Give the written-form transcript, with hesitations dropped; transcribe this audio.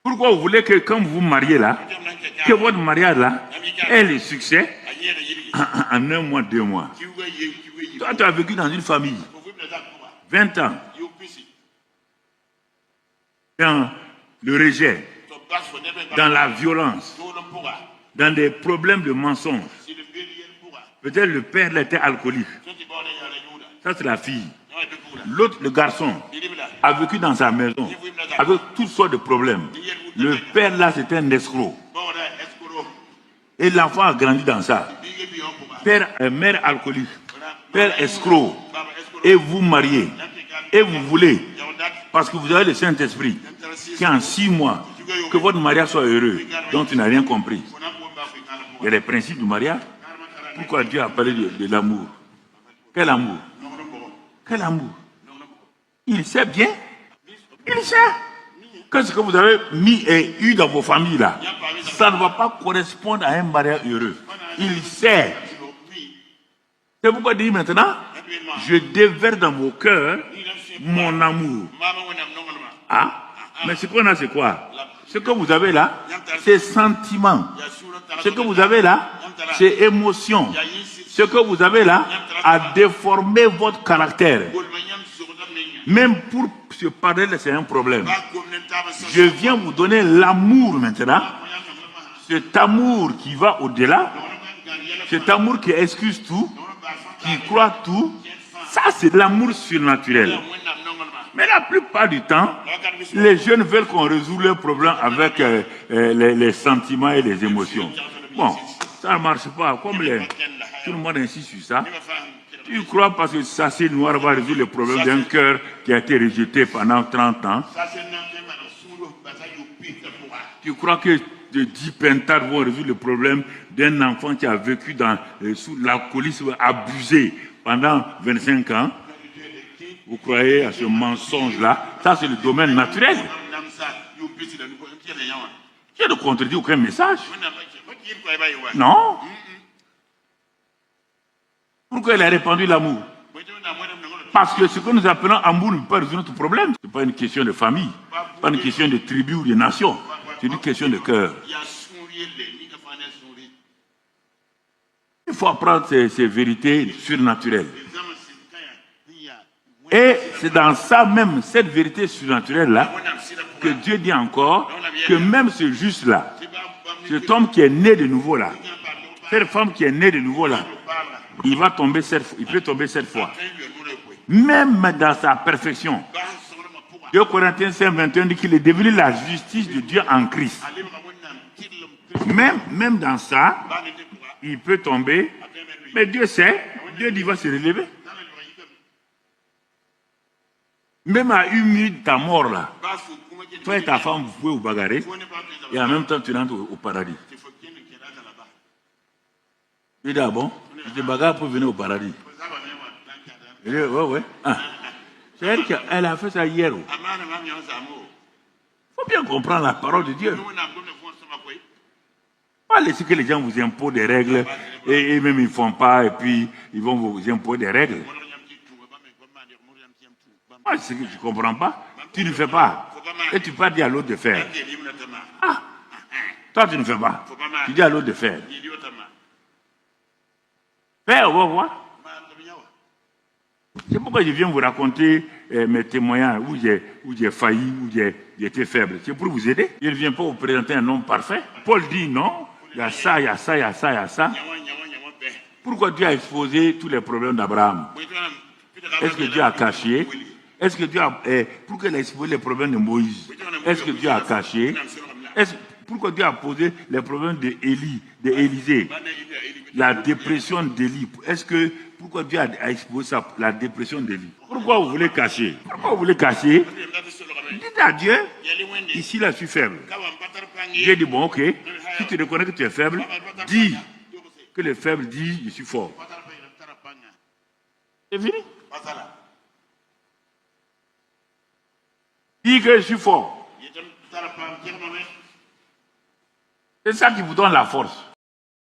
Pourquoi vous voulez que quand vous vous mariez là, que votre mariage là ait le succès en 1 mois, 2 mois? Toi, tu as vécu dans une famille 20 ans dans le rejet, dans la violence, dans des problèmes de mensonges. Peut-être le père était alcoolique. Ça, c'est la fille. L'autre, le garçon, a vécu dans sa maison avec toutes sortes de problèmes. Le père, là, c'était un escroc. Et l'enfant a grandi dans ça. Père, mère alcoolique, père escroc. Et vous mariez. Et vous voulez, parce que vous avez le Saint-Esprit, qu'en 6 mois, que votre mariage soit heureux, dont tu n'as rien compris. Il y a les principes du mariage. Pourquoi Dieu a parlé de l'amour? Quel amour? Quel amour? Il sait bien. Il sait que ce que vous avez mis et eu dans vos familles là, ça ne va pas correspondre à un mariage heureux. Il sait. C'est pourquoi il dit maintenant, je déverse dans vos cœurs mon amour. Ah, mais ce qu'on a, c'est quoi? Ce que vous avez là, c'est sentiment. Ce que vous avez là, c'est émotion. Ce que vous avez là a déformé votre caractère. Même pour se parler, c'est un problème. Je viens vous donner l'amour maintenant. Cet amour qui va au-delà. Cet amour qui excuse tout, qui croit tout. Ça, c'est de l'amour surnaturel. Mais la plupart du temps, les jeunes veulent qu'on résout leurs problèmes avec les sentiments et les émotions. Bon, ça ne marche pas. Comme tout le monde insiste sur ça. Tu crois parce que ça, c'est noir, va résoudre le problème d'un cœur qui a été rejeté pendant 30 ans. Tu crois que de 10 pentades vont résoudre le problème d'un enfant qui a vécu sous l'alcoolisme abusé pendant 25 ans. Vous croyez à ce mensonge-là? Ça, c'est le domaine naturel. Tu ne contredis aucun message. Non. Pourquoi il a répandu l'amour? Parce que ce que nous appelons amour ne peut pas résoudre notre problème. Ce n'est pas une question de famille, pas une question de tribu ou de nation. C'est une question de cœur. Il faut apprendre ces vérités surnaturelles. Et c'est dans ça même, cette vérité surnaturelle-là, que Dieu dit encore que même ce juste-là, cet homme qui est né de nouveau là, cette femme qui est née de nouveau là, il peut tomber 7 fois. Même dans sa perfection. 2 Corinthiens 5, 21 dit qu'il est devenu la justice de Dieu en Christ. Même dans ça, il peut tomber. Mais Dieu sait, Dieu dit qu'il va se relever. Même à 1 minute de ta mort là, toi et ta femme, vous pouvez vous bagarrer. Et en même temps, tu rentres au paradis. Il dit, ah bon? Je te bagarre pour venir au paradis. Il dit, ouais. Ah. C'est elle qui a fait ça hier. Il faut bien comprendre la parole de Dieu. Pas laisser que les gens vous imposent des règles et même ils ne font pas et puis ils vont vous imposer des règles. Moi, c'est que tu ne comprends pas. Tu ne fais pas. Et tu peux dire à l'autre de faire. Ah, toi tu ne fais pas. Tu dis à l'autre de faire. Faire, on va voir. C'est pourquoi je viens vous raconter mes témoignages où j'ai failli, où j'ai été faible. C'est pour vous aider. Je ne viens pas vous présenter un homme parfait. Paul dit non, il y a ça, il y a ça, il y a ça, il y a ça. Pourquoi Dieu a exposé tous les problèmes d'Abraham? Est-ce que Dieu a caché? Est-ce que Dieu a... pourquoi il a exposé les problèmes de Moïse? Est-ce que Dieu a caché? Pourquoi Dieu a posé les problèmes d'Élisée? La dépression d'Élie. Pourquoi Dieu a exposé ça, la dépression d'Élie? Pourquoi vous voulez cacher? Pourquoi vous voulez cacher? Dites à Dieu, ici là je suis faible. Dieu dit, bon ok, si tu reconnais que tu es faible, dis que le faible dit, je suis fort. C'est fini. Dis que je suis fort. C'est ça qui vous donne la force.